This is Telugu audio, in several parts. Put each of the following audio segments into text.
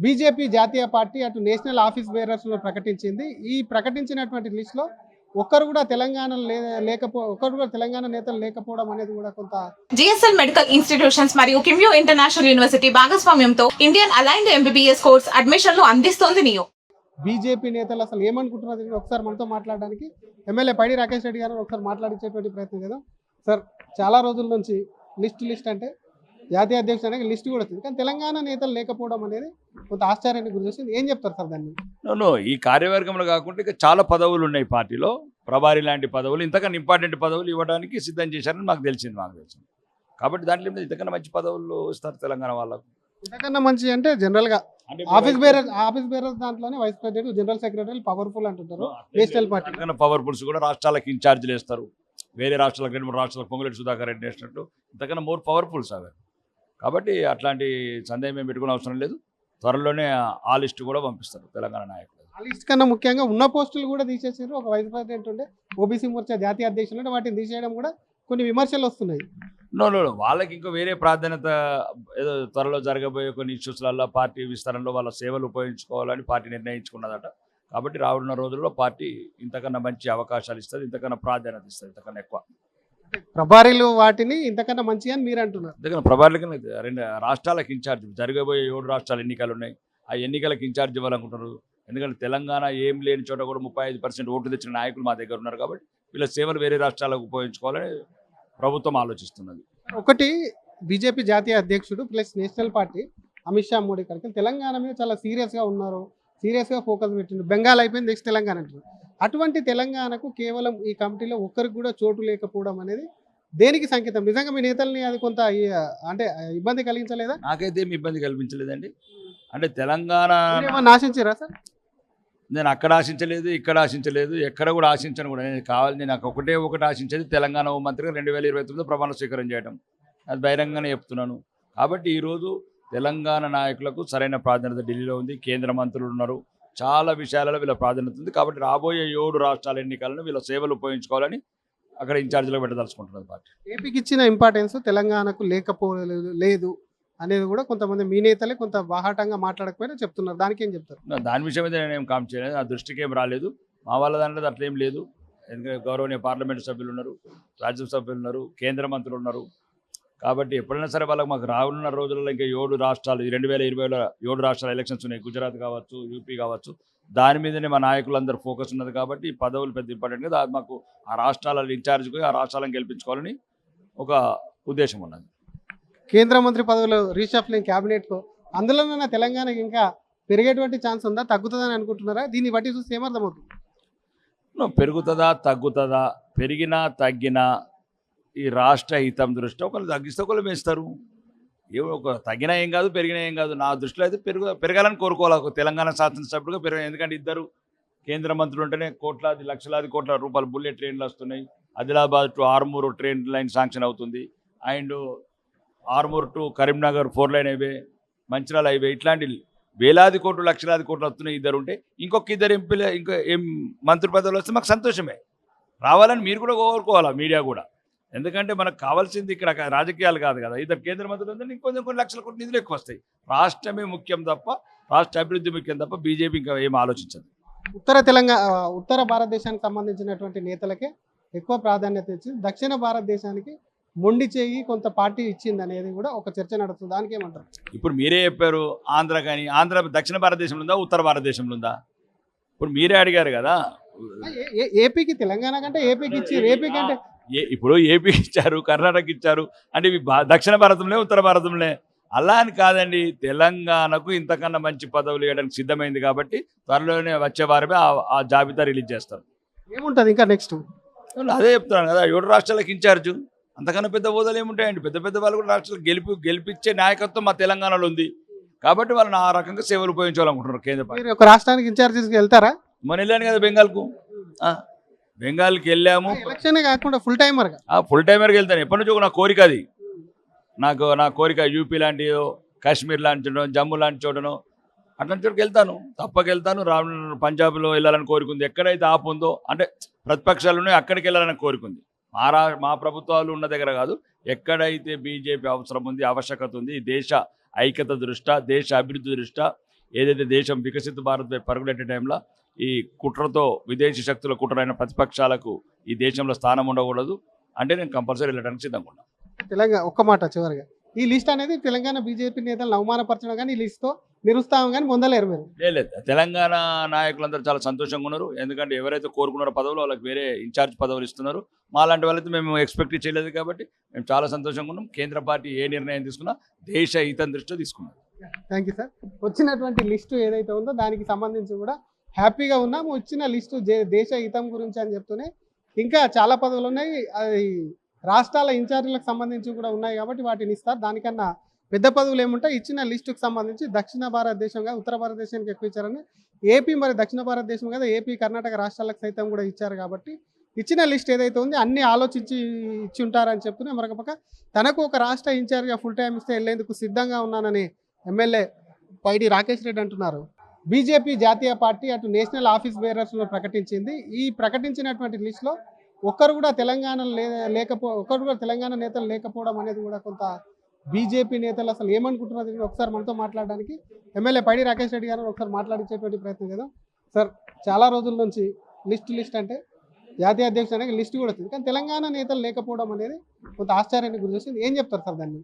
బీజేపీ జాతీయ పార్టీ అటు నేషనల్ ఆఫీస్ బేరర్స్లో ప్రకటించింది. ఈ ప్రకటించినటువంటి లిస్టులో ఒక్కరు కూడా ఒక్కరు కూడా తెలంగాణ నేతలు లేకపోవడం అనేది కూడా కొంత జిఎస్ఎల్ మెడికల్ ఇన్స్టిట్యూషన్స్ మరియు కిమ్యూ ఇంటర్నేషనల్ యూనివర్సిటీ భాగస్వామ్యంతో ఇండియన్ అలైన్డ్ ఎంబీబీఎస్ కోర్స్ అడ్మిషన్లు అందిస్తోంది నియో. బీజేపీ నేతలు అసలు ఏమనుకుంటున్నారు ఒకసారి మనతో మాట్లాడడానికి ఎమ్మెల్యే పైడి రాకేష్ రెడ్డి గారు ఒకసారి మాట్లాడించేటువంటి ప్రయత్నం చేద్దాం. సార్, చాలా రోజుల నుంచి లిస్ట్ అంటే జాతీయ అధ్యక్షుడు అనేది లిస్ట్ కూడా వచ్చింది, కానీ తెలంగాణ నేతలు లేకపోవడం అనేది కొంత ఆశ్చర్యానికి గురి చేస్తుంది. ఏం చెప్తారు సార్ దాన్ని? ఈ కార్యవర్గంలో కాకుండా ఇక చాలా పదవులు ఉన్నాయి పార్టీలో. ప్రభారి లాంటి పదవులు, ఇంతకన్నా ఇంపార్టెంట్ పదవులు ఇవ్వడానికి సిద్ధం చేశారని మాకు తెలిసింది. కాబట్టి దాంట్లో ఇంతకన్నా మంచి పదవులు ఇస్తారు తెలంగాణ వాళ్ళకు. ఇంతకన్నా మంచి అంటే జనరల్గా ఆఫీస్ బేరర్స్ దాంట్లోనే vice president, general secretary powerful అంటుంటారు. నేషనల్ పార్టీ పవర్ఫుల్స్ కూడా రాష్ట్రాలకు ఇన్ఛార్జీలు వేస్తారు. వేరే రాష్ట్రాలకు 2-3 రాష్ట్రాలకు పొంగులేటి సుధాకర్ రెడ్డి వేసినట్టు ఇంతకన్నా మోర్ పవర్ఫుల్స్ అవి. కాబట్టి అట్లాంటి సందేహం ఏం పెట్టుకునే అవసరం లేదు. త్వరలోనే ఆ లిస్టు కూడా పంపిస్తారు తెలంగాణ నాయకులు. ఆ లిస్ట్ కన్నా ముఖ్యంగా ఉన్న పోస్టులు కూడా తీసేసారు. ఒక వైస్ ప్రెసిడెంట్ ఉండే ఓబీసీ మోర్చా జాతీయ అధ్యక్షులు ఉంటే వాటిని తీసేయడం కూడా కొన్ని విమర్శలు వస్తున్నాయి. వాళ్ళకి ఇంకా వేరే ప్రాధాన్యత ఏదో త్వరలో జరగబోయే కొన్ని ఇష్యూస్లలో పార్టీ విస్తరణలో వాళ్ళ సేవలు ఉపయోగించుకోవాలని పార్టీ నిర్ణయించుకున్నదట. కాబట్టి రానున్న రోజుల్లో పార్టీ ఇంతకన్నా మంచి అవకాశాలు ఇస్తుంది, ఇంతకన్నా ప్రాధాన్యత ఇస్తుంది, ఇంతకన్నా ఎక్కువ. ప్రభారీలు వాటిని ఇంతకన్నా మంచి అని మీరు అంటున్నారు. ఇంతకన్నా ప్రభారీలకి 2 రాష్ట్రాలకు ఇన్ఛార్జ్, జరగబోయే 7 రాష్ట్రాల ఎన్నికలు ఉన్నాయి. ఆ ఎన్నికలకు ఇన్ఛార్జ్ ఇవ్వాలనుకుంటున్నారు. ఎందుకంటే తెలంగాణ ఏం లేని చోట కూడా 35% ఓట్లు తెచ్చిన నాయకులు మా దగ్గర ఉన్నారు. కాబట్టి వీళ్ళ సేవలు వేరే రాష్ట్రాలకు ఉపయోగించుకోవాలని ప్రభుత్వం ఆలోచిస్తున్నది. ఒకటి, బీజేపీ జాతీయ అధ్యక్షుడు plus national party Amit Shah Modi గారికి తెలంగాణ మీద చాలా సీరియస్గా ఉన్నారు, సీరియస్గా ఫోకస్ పెట్టిండు. బెంగాల్ అయిపోయింది, నెక్స్ట్ తెలంగాణ అంటారు. అటువంటి తెలంగాణకు కేవలం ఈ కమిటీలో ఒక్కరికి కూడా చోటు లేకపోవడం అనేది దేనికి సంకేతం? నిజంగా మీ నేతల్ని అది కొంత అంటే ఇబ్బంది కలిగించలేదా? నాకైతే ఏమి ఇబ్బంది కల్పించలేదండి. అంటే తెలంగాణ ఆశించారా సార్? నేను అక్కడ ఆశించలేదు, ఇక్కడ ఆశించలేదు, ఎక్కడ కూడా ఆశించను కూడా. నేను కావాలి, నాకు ఒకటి ఆశించేది తెలంగాణ హోంమంత్రిగా 2029 ప్రమాణ స్వీకారం చేయడం. అది బహిరంగానే చెప్తున్నాను. కాబట్టి ఈరోజు తెలంగాణ నాయకులకు సరైన ప్రాధాన్యత ఢిల్లీలో ఉంది. కేంద్ర మంత్రులు ఉన్నారు, చాలా విషయాలలో వీళ్ళ ప్రాధాన్యత ఉంది. కాబట్టి రాబోయే 7 రాష్ట్రాల ఎన్నికలను వీళ్ళ సేవలు ఉపయోగించుకోవాలని అక్కడ ఇన్ఛార్జీలో పెట్టదలుచుకుంటున్నది పార్టీ. ఏపీకి ఇచ్చిన ఇంపార్టెన్స్ తెలంగాణకు లేదు అనేది కూడా కొంతమంది మీ నేతలే కొంత బాహాటంగా మాట్లాడకపోయినా చెప్తున్నారు. దానికి ఏం చెప్తారు? దాని విషయం అయితే నేనేం కామెంట్ చేయలేదు, నా దృష్టికి ఏం రాలేదు. మా వాళ్ళ దాంట్లో అట్లేం లేదు. ఎందుకంటే గౌరవనీయ పార్లమెంటు సభ్యులు ఉన్నారు, రాజ్యసభ సభ్యులు ఉన్నారు, కేంద్ర మంత్రులు ఉన్నారు. కాబట్టి ఎప్పుడైనా సరే వాళ్ళకి మాకు రానున్న రోజుల్లో ఇంకా 7 రాష్ట్రాలు, 2020లో 7 రాష్ట్రాల ఎలక్షన్స్ ఉన్నాయి. గుజరాత్ కావచ్చు, యూపీ కావచ్చు. దాని మీదనే మా నాయకులందరూ ఫోకస్ ఉన్నది. కాబట్టి ఈ పదవులు పెద్ద ఇంపార్టెంట్ కదా. మాకు ఆ రాష్ట్రాల ఇన్ఛార్జ్కి ఆ రాష్ట్రాలను గెలిపించుకోవాలని ఒక ఉద్దేశం ఉన్నది. కేంద్ర మంత్రి పదవులు రీషఫ్లింగ్ క్యాబినెట్కు అందులోనైనా తెలంగాణకి ఇంకా పెరిగేటువంటి ఛాన్స్ ఉందా, తగ్గుతుందని అనుకుంటున్నారా? దీన్ని బట్టి చూస్తే ఏమర్థమవుతుంది? పెరుగుతుందా తగ్గుతుందా? పెరిగినా తగ్గినా ఈ రాష్ట్ర హితం దృష్టి ఒకళ్ళు తగ్గిస్తే ఒకళ్ళు పెంచుతారు. ఒక తగ్గినా ఏం కాదు, పెరిగినా ఏం కాదు. నా దృష్టిలో అయితే పెరగాలని కోరుకోవాలి ఒక తెలంగాణ శాసనసభ్యుడిగా పెరగాలి. ఎందుకంటే ఇద్దరు కేంద్ర మంత్రులు ఉంటేనే లక్షలాది కోట్ల రూపాయలు బుల్లెట్ ట్రైన్లు వస్తున్నాయి. Adilabad to Armur train line sanction అవుతుంది. And Armur to Karimnagar 4 line highway, Mancherial highway, ఇట్లాంటి వేలాది కోట్లు లక్షలాది కోట్లు వస్తున్నాయి. ఇద్దరు ఉంటే ఇంకొక 2 ఎంపీలు ఇంకా మంత్రి పదవులు వస్తే మాకు సంతోషమే. రావాలని మీరు కూడా కోరుకోవాలా, మీడియా కూడా. ఎందుకంటే మనకు కావాల్సింది ఇక్కడ రాజకీయాలు కాదు కదా. ఇద్దరు కేంద్ర మంత్రులు ఉంటే ఇంకొంచెం కొన్ని లక్షల కోట్ల నిధులు ఎక్కువ వస్తాయి. రాష్ట్రమే ముఖ్యం తప్ప, రాష్ట్ర అభివృద్ధి ముఖ్యం తప్ప బీజేపీ ఇంకా ఏం ఆలోచించదు. ఉత్తర భారతదేశానికి సంబంధించినటువంటి నేతలకే ఎక్కువ ప్రాధాన్యత ఇచ్చింది. దక్షిణ భారతదేశానికి మొండి చేయి కొంత పార్టీ ఇచ్చింది అనేది కూడా ఒక చర్చ నడుస్తుంది. దానికి ఏమంటారు? ఇప్పుడు మీరే చెప్పారు ఆంధ్ర, కానీ ఆంధ్ర దక్షిణ భారతదేశంలో ఉందా, ఉత్తర భారతదేశంలో ఉందా? ఇప్పుడు మీరే అడిగారు కదా. ఏపీకి తెలంగాణ కంటే ఏపీకి ఇచ్చారు. ఏపీ కంటే ఇప్పుడు ఏపీకి ఇచ్చారు, కర్ణాటక ఇచ్చారు. అంటే ఇవి దక్షిణ భారతంలో, ఉత్తర భారతంలో అలా అని కాదండి. తెలంగాణకు ఇంతకన్నా మంచి పదవులు ఇవ్వడానికి సిద్ధమైంది. కాబట్టి త్వరలోనే వచ్చే వారమే ఆ జాబితా రిలీజ్ చేస్తారు. ఏముంటుంది ఇంకా నెక్స్ట్? అదే చెప్తున్నాను కదా, 7 రాష్ట్రాలకు ఇన్ఛార్జు. అంతకన్నా పెద్ద హోదాలు ఏముంటాయండి? పెద్ద వాళ్ళు కూడా రాష్ట్రాలు గెలిపించే నాయకత్వం మా తెలంగాణలో ఉంది. కాబట్టి వాళ్ళని ఆ రకంగా సేవలు ఉపయోగించాలనుకుంటున్నారు కేంద్ర పార్టీ. ఒక రాష్ట్రానికి ఇన్ఛార్జెస్కి వెళ్తారా? మన వెళ్ళాను కదా బెంగాల్కు. బెంగాల్కి వెళ్ళాము. ఎలక్షనే కాకుండా ఫుల్ టైమర్గా వెళ్తాను. ఎప్పటి నుంచో నా కోరిక అది. నా కోరిక యూపీ లాంటి, కాశ్మీర్ లాంటి చోట, జమ్మూ లాంటి చోటను, అట్లాంటి చోటుకి వెళ్తాను, తప్పకెళ్తాను. పంజాబ్లో వెళ్ళాలని కోరుకుంది. ఎక్కడైతే ఆపు ఉందో, అంటే ప్రతిపక్షాలు ఉన్నాయో అక్కడికి వెళ్ళాలని కోరుకుంది. మా ప్రభుత్వాలు ఉన్న దగ్గర కాదు, ఎక్కడైతే బీజేపీ అవసరం ఉంది, ఆవశ్యకత ఉంది, దేశ ఐక్యత దృష్ట్యా, దేశ అభివృద్ధి దృష్ట్యా, ఏదైతే దేశం వికసిత భారత్ వైపు పరుగులెట్టే టైంలో ఈ కుట్రతో విదేశీ శక్తుల కుట్రైన ప్రతిపక్షాలకు ఈ దేశంలో స్థానం ఉండకూడదు అంటే నేను కంపల్సరీ వెళ్ళడానికి సిద్ధంగా ఉన్నాను. తెలంగాణ ఒక్క మాట చివరిగా, ఈ లిస్ట్ అనేది తెలంగాణ బీజేపీ నేతలను అవమానపరచడం కానీ ఈ లిస్ట్తో నిరుత్సాహం కానీ పొందలేరు మీరు? లేదు, తెలంగాణ నాయకులందరూ చాలా సంతోషంగా ఉన్నారు. ఎందుకంటే ఎవరైతే కోరుకున్నారో పదవులు వాళ్ళకి వేరే ఇన్ఛార్జ్ పదవులు ఇస్తున్నారు. మాలాంటి వాళ్ళైతే మేము ఎక్స్పెక్ట్ చేయలేదు కాబట్టి మేము చాలా సంతోషంగా ఉన్నాం. కేంద్ర పార్టీ ఏ నిర్ణయం తీసుకున్నా దేశ హితం దృష్టిలో తీసుకున్నాం. Thank you sir. వచ్చినటువంటి లిస్టు ఏదైతే ఉందో దానికి సంబంధించి కూడా హ్యాపీగా ఉన్నాం. వచ్చిన లిస్టు దేశ హితం గురించి అని చెప్తూనే ఇంకా చాలా పదవులు ఉన్నాయి, అది రాష్ట్రాల ఇన్ఛార్జీలకు సంబంధించి కూడా ఉన్నాయి కాబట్టి వాటిని ఇస్తారు. దానికన్నా పెద్ద పదవులు ఏముంటాయి, ఇచ్చిన లిస్టుకు సంబంధించి దక్షిణ భారతదేశంగా ఉత్తర భారతదేశానికి ఎక్కువ ఇచ్చారని ఏపీ మరి దక్షిణ భారతదేశం కదా, ఏపీ కర్ణాటక రాష్ట్రాలకు సైతం కూడా ఇచ్చారు కాబట్టి ఇచ్చిన లిస్ట్ ఏదైతే ఉందో అన్ని ఆలోచించి ఇచ్చి ఉంటారని చెప్తూనే మరొక తనకు ఒక రాష్ట్ర ఇన్ఛార్జ్గా ఫుల్ టైం ఇస్తే వెళ్లేందుకు సిద్ధంగా ఉన్నానని ఎమ్మెల్యే పైడి రాకేష్ రెడ్డి అంటున్నారు. బీజేపీ జాతీయ పార్టీ అటు నేషనల్ ఆఫీస్ బేరర్స్లో ప్రకటించింది. ఈ ప్రకటించినటువంటి లిస్టులో ఒక్కరు కూడా తెలంగాణ ఒక్కరు కూడా తెలంగాణ నేతలు లేకపోవడం అనేది కూడా కొంత బీజేపీ నేతలు అసలు ఏమనుకుంటున్నారు ఒకసారి మనతో మాట్లాడడానికి ఎమ్మెల్యే పైడి రాకేష్ రెడ్డి గారు ఒకసారి మాట్లాడించేటువంటి ప్రయత్నం చేద్దాం. సార్, చాలా రోజుల నుంచి లిస్ట్ అంటే జాతీయ అధ్యక్షుడు అనేది లిస్ట్ కూడా వచ్చింది, కానీ తెలంగాణ నేతలు లేకపోవడం అనేది కొంత ఆశ్చర్యానికి గురి చేస్తుంది. ఏం చెప్తారు సార్ దాన్ని?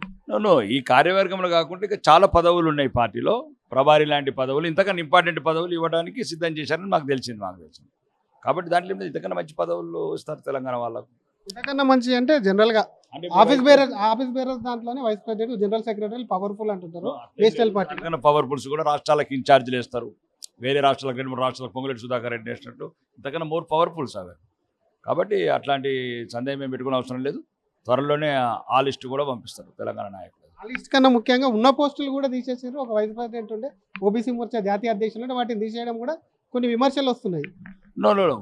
ఈ కార్యవర్గంలో కాకుండా ఇంకా చాలా పదవులు ఉన్నాయి పార్టీలో. ప్రభారి లాంటి పదవులు, ఇంతకన్నా ఇంపార్టెంట్ పదవులు ఇవ్వడానికి సిద్ధం చేశారని మాకు తెలిసింది. కాబట్టి దాంట్లో ఇంతకన్నా మంచి పదవులు ఇస్తారు తెలంగాణ వాళ్ళకు. ఇంతకన్నా మంచి అంటే జనరల్గా ఆఫీస్ బేరర్ దాంట్లోనే vice president, general secretary powerful అంటుంటారు. నేషనల్ పార్టీ పవర్ఫుల్స్ కూడా రాష్ట్రాలకు ఇన్ఛార్జీలు వేస్తారు. వేరే రాష్ట్రాలకు 2-3 రాష్ట్రాలకు పొంగులేటి సుధాకర్ రెడ్డి వేసినట్టు ఇంతకన్నా మోర్ పవర్ఫుల్స్ అవి. కాబట్టి అట్లాంటి సందేహం ఏం పెట్టుకునే అవసరం లేదు. త్వరలోనే ఆ లిస్టు కూడా పంపిస్తారు తెలంగాణ నాయకులు. ఆ లిస్ట్ కన్నా ముఖ్యంగా ఉన్న పోస్టులు కూడా తీసేసారు. ఒక వైస్ ప్రెసిడెంట్ ఉండే ఓబీసీ మోర్చా జాతీయ అధ్యక్షులు ఉంటే వాటిని తీసేయడం కూడా కొన్ని విమర్శలు వస్తున్నాయి.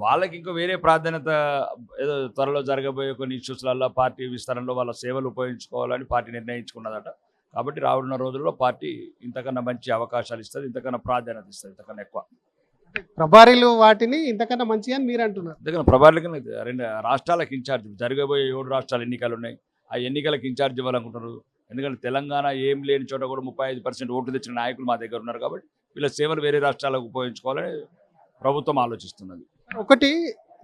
వాళ్ళకి ఇంకా వేరే ప్రాధాన్యత ఏదో త్వరలో జరగబోయే కొన్ని ఇష్యూస్లలో పార్టీ విస్తరణలో వాళ్ళ సేవలు ఉపయోగించుకోవాలని పార్టీ నిర్ణయించుకున్నదట. కాబట్టి రానున్న రోజుల్లో పార్టీ ఇంతకన్నా మంచి అవకాశాలు ఇస్తుంది, ఇంతకన్నా ప్రాధాన్యత ఇస్తుంది, ఇంతకన్నా ఎక్కువ. ప్రభారీలు వాటిని ఇంతకన్నా మంచి అని మీరు అంటున్నారు. ఇంతకన్నా ప్రభారీలు 2 రాష్ట్రాలకు ఇన్ఛార్జ్, జరగబోయే 7 రాష్ట్రాల ఎన్నికలు ఉన్నాయి. ఆ ఎన్నికలకు ఇన్ఛార్జ్ ఇవ్వాలనుకుంటున్నారు. ఎందుకంటే తెలంగాణ ఏం లేని చోట కూడా 35% ఓట్లు తెచ్చిన నాయకులు మా దగ్గర ఉన్నారు. కాబట్టి వీళ్ళ సేవలు వేరే రాష్ట్రాలకు ఉపయోగించుకోవాలని ప్రభుత్వం ఆలోచిస్తున్నది. ఒకటి,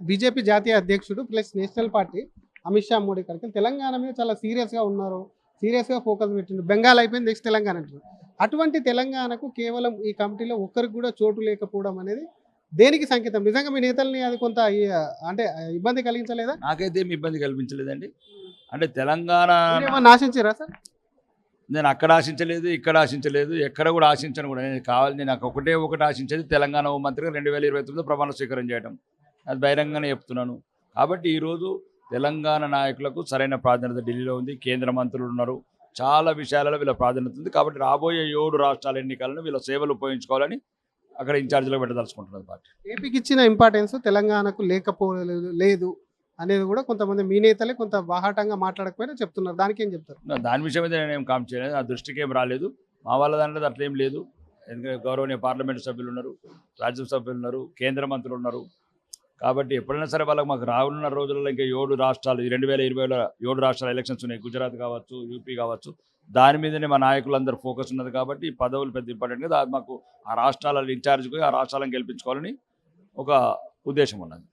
బీజేపీ జాతీయ అధ్యక్షుడు plus national party Amit Shah Modi గారికి తెలంగాణ మీద చాలా సీరియస్గా ఉన్నారు, సీరియస్గా ఫోకస్ పెట్టిండు. బెంగాల్ అయిపోయింది, నెక్స్ట్ తెలంగాణ అంటారు. అటువంటి తెలంగాణకు కేవలం ఈ కమిటీలో ఒక్కరికి కూడా చోటు లేకపోవడం అనేది దేనికి సంకేతం? నిజంగా మీ నేతల్ని అది కొంత అంటే ఇబ్బంది కలిగించలేదా? నాకైతే ఏమి ఇబ్బంది కల్పించలేదండి. అంటే తెలంగాణ ఆశించారా సార్? నేను అక్కడ ఆశించలేదు, ఇక్కడ ఆశించలేదు, ఎక్కడ కూడా ఆశించను కూడా. నేను కావాలి, నాకు ఒకటి ఆశించేది తెలంగాణ హోంమంత్రిగా 2029 ప్రమాణ స్వీకారం చేయడం. అది బహిరంగంగానే చెప్తున్నాను. కాబట్టి ఈరోజు తెలంగాణ నాయకులకు సరైన ప్రాధాన్యత ఢిల్లీలో ఉంది. కేంద్ర మంత్రులు ఉన్నారు, చాలా విషయాలలో వీళ్ళ ప్రాధాన్యత ఉంది. కాబట్టి రాబోయే 7 రాష్ట్రాల ఎన్నికలను వీళ్ళ సేవలు ఉపయోగించుకోవాలని అక్కడ ఇన్ఛార్జీలో పెట్టదలుచుకుంటున్నది పార్టీ. ఏపీకి ఇచ్చిన ఇంపార్టెన్స్ తెలంగాణకు లేదు అనేది కూడా కొంతమంది మీ నేతలే కొంత బాహాటంగా మాట్లాడకపోయినా చెప్తున్నారు. దానికి ఏం చెప్తారు? దాని విషయం అయితే నేనేం కామెంట్ చేయలేదు, నా దృష్టికి ఏం రాలేదు. మా వాళ్ళ దాంట్లో అట్లేం లేదు. ఎందుకంటే గౌరవనీయ పార్లమెంటు సభ్యులు ఉన్నారు, రాజ్యసభ సభ్యులు ఉన్నారు, కేంద్ర మంత్రులు ఉన్నారు. కాబట్టి ఎప్పుడైనా సరే వాళ్ళకి మాకు రానున్న రోజుల్లో ఇంకా 7 రాష్ట్రాలు, 2020లో 7 రాష్ట్రాల ఎలక్షన్స్ ఉన్నాయి. గుజరాత్ కావచ్చు, యూపీ కావచ్చు. దాని మీదనే మా నాయకులందరూ ఫోకస్ ఉన్నది. కాబట్టి పదవులు పెద్ద ఇంపార్టెంట్ కదా. మాకు ఆ రాష్ట్రాల ఇన్ఛార్జ్కి ఆ రాష్ట్రాలను గెలిపించుకోవాలని ఒక ఉద్దేశం ఉన్నది.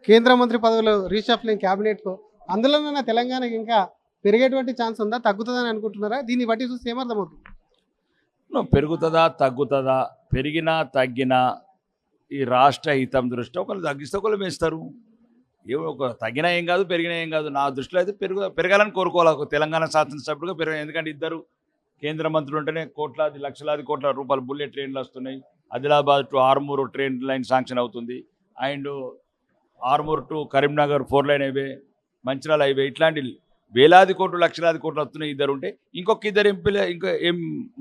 కేంద్ర మంత్రి పదవులు రీషఫ్లింగ్ క్యాబినెట్కు అందులోనైనా తెలంగాణకి ఇంకా పెరిగేటువంటి ఛాన్స్ ఉందా, తగ్గుతుందని అనుకుంటున్నారా? దీన్ని బట్టి చూస్తే ఏమర్థమవుతుంది? పెరుగుతుందా తగ్గుతుందా, పెరిగినా తగ్గినా ఈ రాష్ట్ర హితం దృష్టిలో ఒకళ్ళు తగ్గిస్తే ఒకళ్ళు పెంచుతారు. ఒక తగ్గినా ఏం కాదు, పెరిగినా ఏం కాదు. నా దృష్టిలో అయితే పెరగాలని కోరుకోవాలి ఒక తెలంగాణ శాసనసభ్యుడిగా పెరగాలి. ఎందుకంటే ఇద్దరు కేంద్ర మంత్రులు ఉంటేనే లక్షలాది కోట్ల రూపాయలు బుల్లెట్ ట్రైన్లు వస్తున్నాయి. Adilabad to Armur train line sanction అవుతుంది. And Armur to Karimnagar 4 line highway, Mancherial highway, ఇట్లాంటి వేలాది కోట్లు లక్షలాది కోట్లు వస్తున్నాయి. ఇద్దరు ఉంటే ఇంకొక 2 ఎంపీలు ఇంకా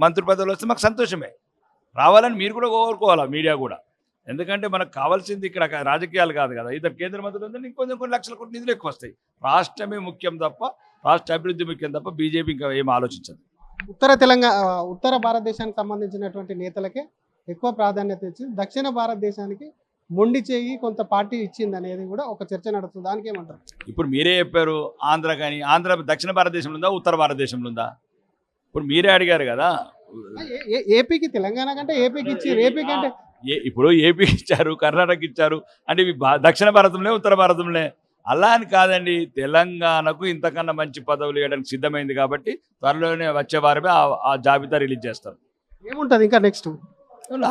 మంత్రి పదవులు వస్తే మాకు సంతోషమే. రావాలని మీరు కూడా కోరుకోవాలా, మీడియా కూడా. ఎందుకంటే మనకు కావాల్సింది ఇక్కడ రాజకీయాలు కాదు కదా. ఇద్దరు కేంద్ర మంత్రులు ఉంటే ఇంకొంచెం కొన్ని లక్షల కోట్ల నిధులు ఎక్కువ వస్తాయి. రాష్ట్రమే ముఖ్యం తప్ప, రాష్ట్ర అభివృద్ధి ముఖ్యం తప్ప బీజేపీ ఇంకా ఏం ఆలోచించదు. ఉత్తర భారతదేశానికి సంబంధించినటువంటి నేతలకే ఎక్కువ ప్రాధాన్యత ఇచ్చింది, దక్షిణ భారతదేశానికి మొండి చేయి కొంత పార్టీ ఇచ్చింది అనేది కూడా ఒక చర్చ నడుస్తుంది. దానికి ఏమంటారు? ఇప్పుడు మీరే చెప్పారు ఆంధ్ర, కానీ ఆంధ్ర దక్షిణ భారతదేశంలో ఉందా, ఉత్తర భారతదేశంలో ఉందా? ఇప్పుడు మీరే అడిగారు కదా. ఏపీకి తెలంగాణ కంటే ఏపీకి ఇచ్చి ఏపీ కంటే ఇప్పుడు ఏపీకి ఇచ్చారు, కర్ణాటక ఇచ్చారు, అంటే ఇవి దక్షిణ భారతంలో ఉత్తర భారతంలో అలా అని కాదండి. తెలంగాణకు ఇంతకన్నా మంచి పదవులు ఇవ్వడానికి సిద్ధమైంది కాబట్టి త్వరలోనే వచ్చే వారమే ఆ జాబితా రిలీజ్ చేస్తారు. ఏముంటది ఇంకా నెక్స్ట్?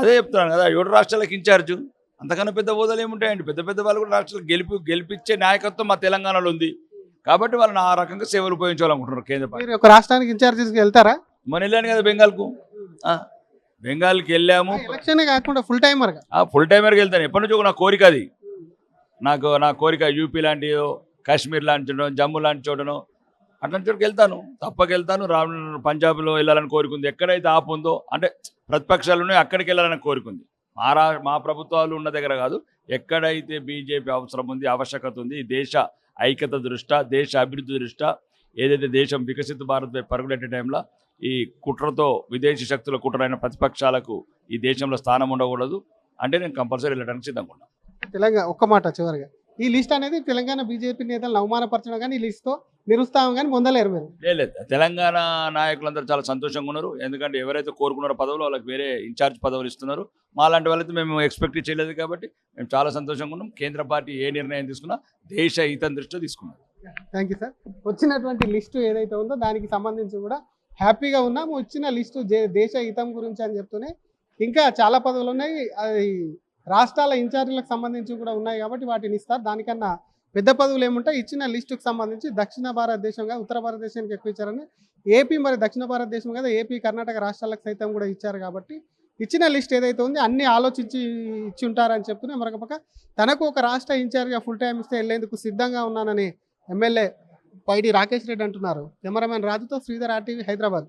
అదే చెప్తున్నాను కదా, 7 రాష్ట్రాలకు ఇన్ఛార్జు, అంతకన్నా పెద్ద హోదాలు ఏముంటాయండి. పెద్ద పెద్ద వాళ్ళు కూడా రాష్ట్రాలకు గెలిపించే నాయకత్వం మా తెలంగాణలో ఉంది కాబట్టి వాళ్ళని ఆ రకంగా సేవలు ఉపయోగించాలనుకుంటున్నారు కేంద్ర ప్రభుత్వం. మీరు ఒక రాష్ట్రానికి ఇన్ఛార్జెస్కి వెళ్తారా? మొన్న వెళ్ళాను కదా బెంగాల్కు. బెంగాల్కి వెళ్ళాము. ఎలక్షన్ కాకుండా ఫుల్ టైమర్గా ఫుల్ టైమర్కి వెళ్తాను. ఎప్పటి నుంచో నా కోరిక అది. నా కోరిక యూపీ లాంటిదో, కాశ్మీర్ లాంటి చోటనో, జమ్మూ లాంటి చోటనో అట్లాంటి చోటుకి వెళ్తాను, తప్పకెళ్తాను. పంజాబ్లో వెళ్ళాలని కోరుకుంది. ఎక్కడైతే ఆపు ఉందో అంటే ప్రతిపక్షాలు ఉన్నాయో అక్కడికి వెళ్ళాలని కోరుకుంది. మా ప్రభుత్వాలు ఉన్న దగ్గర కాదు, ఎక్కడైతే బీజేపీ అవసరం ఉంది, ఆవశ్యకత ఉంది, దేశ ఐక్యత దృష్ట్యా, దేశ అభివృద్ధి దృష్ట్యా, ఏదైతే దేశం వికసిత భారత్ పరుగులెట్టే టైంలో ఈ కుట్రతో విదేశీ శక్తుల కుట్రైన ప్రతిపక్షాలకు ఈ దేశంలో స్థానం ఉండకూడదు అంటే నేను కంపల్సరీ వెళ్ళడానికి సిద్ధంగా ఉన్నాను. తెలంగాణ ఒక్క మాట చివరిగా, ఈ లిస్ట్ అనేది తెలంగాణ బీజేపీ నేతలను అవమానపరచడం కానీ ఈ లిస్ట్తో నిరుత్సాహం కానీ పొందలేరు మీరు? లేదు, తెలంగాణ నాయకులందరూ చాలా సంతోషంగా ఉన్నారు. ఎందుకంటే ఎవరైతే కోరుకున్నారో పదవులు వాళ్ళకి వేరే ఇన్ఛార్జ్ పదవులు ఇస్తున్నారు. మా లాంటి వాళ్ళైతే మేము ఎక్స్పెక్ట్ చేయలేదు కాబట్టి మేము చాలా సంతోషంగా ఉన్నాం. కేంద్ర పార్టీ ఏ నిర్ణయం తీసుకున్నా దేశ హితం దృష్టిలో తీసుకున్నాం. Thank you sir. వచ్చినటువంటి లిస్టు ఏదైతే ఉందో దానికి సంబంధించి కూడా హ్యాపీగా ఉన్నాము. వచ్చిన లిస్టు దేశ హితం గురించి అని చెప్తూనే ఇంకా చాలా పదవులు ఉన్నాయి, అది రాష్ట్రాల ఇన్ఛార్జీలకు సంబంధించి కూడా ఉన్నాయి కాబట్టి వాటిని ఇస్తారు. దానికన్నా పెద్ద పదవులు ఏముంటాయి? ఇచ్చిన లిస్టుకు సంబంధించి దక్షిణ భారతదేశంగా ఉత్తర భారతదేశానికి ఎక్కువ ఇచ్చారని, ఏపీ మరి దక్షిణ భారతదేశం కదా, ఏపీ కర్ణాటక రాష్ట్రాలకు సైతం కూడా ఇచ్చారు కాబట్టి ఇచ్చిన లిస్ట్ ఏదైతే ఉందో అన్ని ఆలోచించి ఇచ్చి ఉంటారని చెప్తూనే మరొక పక్క తనకు ఒక రాష్ట్ర ఇన్ఛార్జ్గా ఫుల్ టైం ఇస్తే వెళ్లేందుకు సిద్ధంగా ఉన్నానని ఎమ్మెల్యే పైడి రాకేష్ రెడ్డి అంటున్నారు. కెమెరామెన్ రాజుతో శ్రీధర్, RTV, హైదరాబాద్.